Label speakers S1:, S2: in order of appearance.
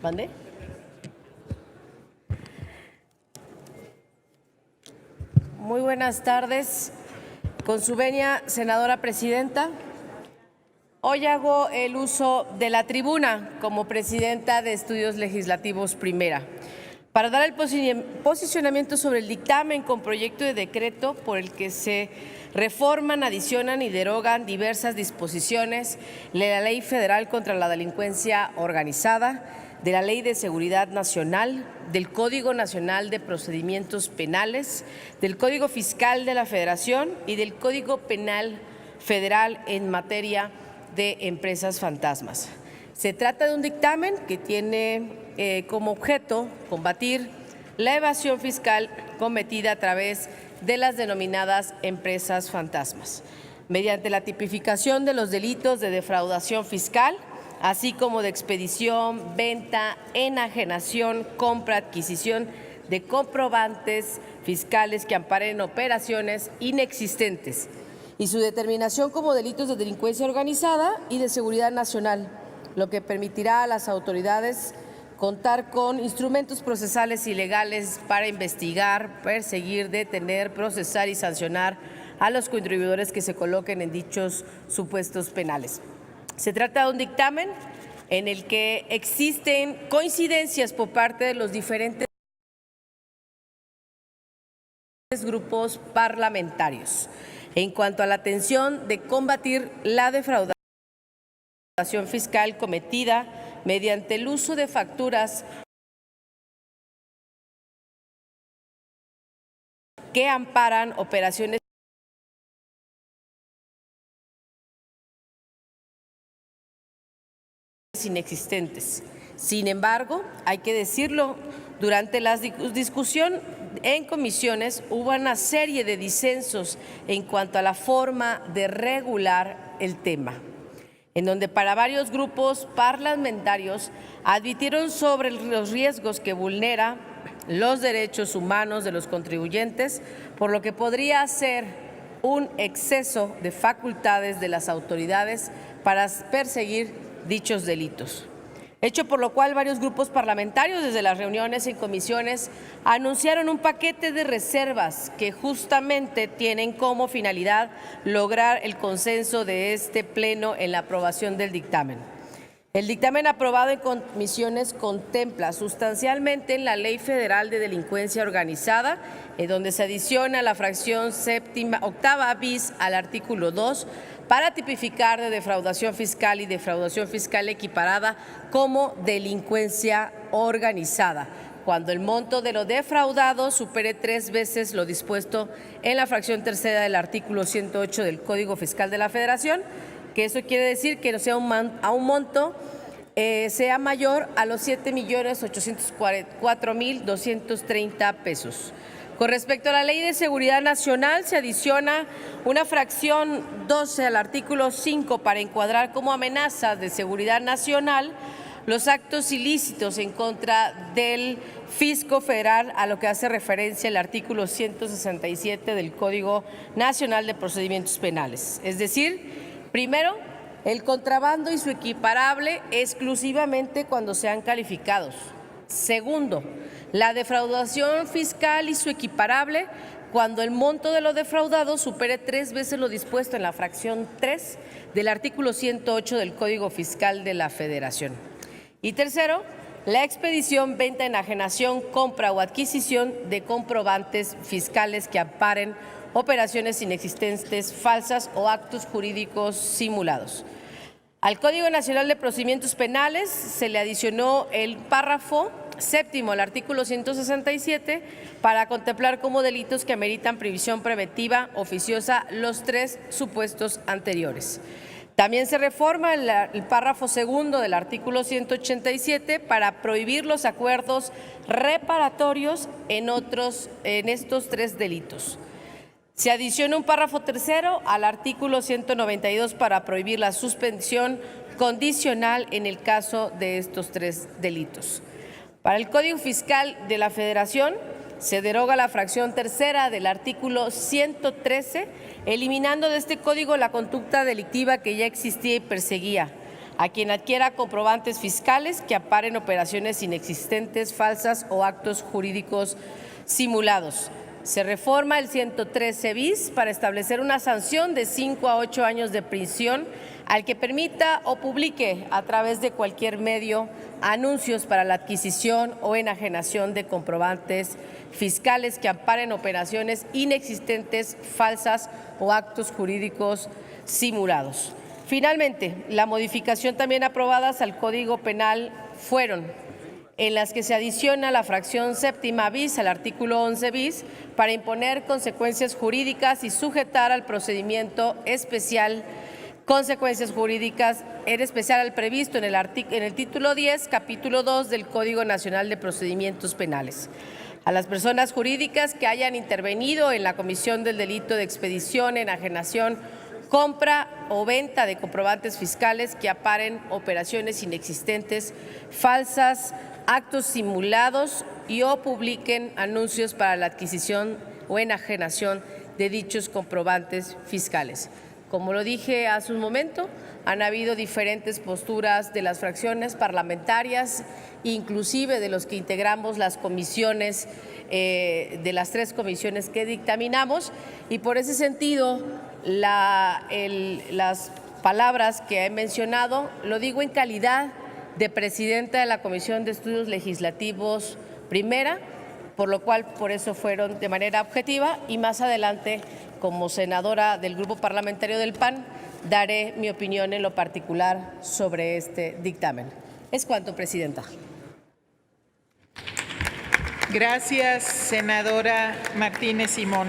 S1: ¿Mande? Muy buenas tardes. Con su venia, senadora presidenta, hoy hago el uso de la tribuna como presidenta de Estudios Legislativos Primera para dar el posicionamiento sobre el dictamen con proyecto de decreto por el que se reforman, adicionan y derogan diversas disposiciones de la Ley Federal contra la Delincuencia Organizada, de la Ley de Seguridad Nacional, del Código Nacional de Procedimientos Penales, del Código Fiscal de la Federación y del Código Penal Federal en materia de empresas fantasmas. Se trata de un dictamen que tiene como objeto combatir la evasión fiscal cometida a través de las denominadas empresas fantasmas, mediante la tipificación de los delitos de defraudación fiscal, así como de expedición, venta, enajenación, compra, adquisición de comprobantes fiscales que amparen operaciones inexistentes y su determinación como delitos de delincuencia organizada y de seguridad nacional, lo que permitirá a las autoridades contar con instrumentos procesales y legales para investigar, perseguir, detener, procesar y sancionar a los contribuidores que se coloquen en dichos supuestos penales. Se trata de un dictamen en el que existen coincidencias por parte de los diferentes grupos parlamentarios en cuanto a la atención de combatir la defraudación fiscal cometida mediante el uso de facturas que amparan operaciones inexistentes. Sin embargo, hay que decirlo, durante la discusión en comisiones hubo una serie de disensos en cuanto a la forma de regular el tema, en donde para varios grupos parlamentarios advirtieron sobre los riesgos que vulnera los derechos humanos de los contribuyentes, por lo que podría ser un exceso de facultades de las autoridades para perseguir dichos delitos. Hecho por lo cual varios grupos parlamentarios desde las reuniones en comisiones anunciaron un paquete de reservas que justamente tienen como finalidad lograr el consenso de este pleno en la aprobación del dictamen. El dictamen aprobado en comisiones contempla sustancialmente en la Ley Federal de Delincuencia Organizada, en donde se adiciona la fracción octava bis al artículo 2, para tipificar de defraudación fiscal y defraudación fiscal equiparada como delincuencia organizada, cuando el monto de lo defraudado supere 3 veces lo dispuesto en la fracción tercera del artículo 108 del Código Fiscal de la Federación, que eso quiere decir que no sea a un monto sea mayor a los 7.804.230 pesos. Con respecto a la Ley de Seguridad Nacional, se adiciona una fracción 12 al artículo 5 para encuadrar como amenazas de seguridad nacional los actos ilícitos en contra del fisco federal, a lo que hace referencia el artículo 167 del Código Nacional de Procedimientos Penales. Es decir, primero, el contrabando y su equiparable exclusivamente cuando sean calificados. Segundo, la defraudación fiscal y su equiparable cuando el monto de lo defraudado supere 3 veces lo dispuesto en la fracción 3 del artículo 108 del Código Fiscal de la Federación. Y tercero, la expedición, venta, enajenación, compra o adquisición de comprobantes fiscales que amparen operaciones inexistentes, falsas o actos jurídicos simulados. Al Código Nacional de Procedimientos Penales se le adicionó el párrafo séptimo al artículo 167 para contemplar como delitos que ameritan prisión preventiva oficiosa los 3 supuestos anteriores. También se reforma el párrafo segundo del artículo 187 para prohibir los acuerdos reparatorios en estos 3 delitos. Se adiciona un párrafo tercero al artículo 192 para prohibir la suspensión condicional en el caso de estos 3 delitos. Para el Código Fiscal de la Federación se deroga la fracción tercera del artículo 113, eliminando de este código la conducta delictiva que ya existía y perseguía, a quien adquiera comprobantes fiscales que amparen operaciones inexistentes, falsas o actos jurídicos simulados. Se reforma el 113 bis para establecer una sanción de 5 a 8 años de prisión al que permita o publique a través de cualquier medio anuncios para la adquisición o enajenación de comprobantes fiscales que amparen operaciones inexistentes, falsas o actos jurídicos simulados. Finalmente, la modificación también aprobadas al Código Penal fueron en las que se adiciona la fracción séptima bis al artículo 11 bis para imponer consecuencias jurídicas y sujetar al procedimiento especial consecuencias jurídicas, en especial al previsto en el título 10, capítulo 2 del Código Nacional de Procedimientos Penales. A las personas jurídicas que hayan intervenido en la comisión del delito de expedición, enajenación, compra o venta de comprobantes fiscales que amparen operaciones inexistentes, falsas, actos simulados y o publiquen anuncios para la adquisición o enajenación de dichos comprobantes fiscales. Como lo dije hace un momento, han habido diferentes posturas de las fracciones parlamentarias, inclusive de los que integramos las comisiones, de las 3 comisiones que dictaminamos, y por ese sentido las palabras que he mencionado lo digo en calidad de presidenta de la Comisión de Estudios Legislativos Primera, por lo cual por eso fueron de manera objetiva, y más adelante como senadora del Grupo Parlamentario del PAN daré mi opinión en lo particular sobre este dictamen. Es cuanto, presidenta.
S2: Gracias, senadora Martínez Simón.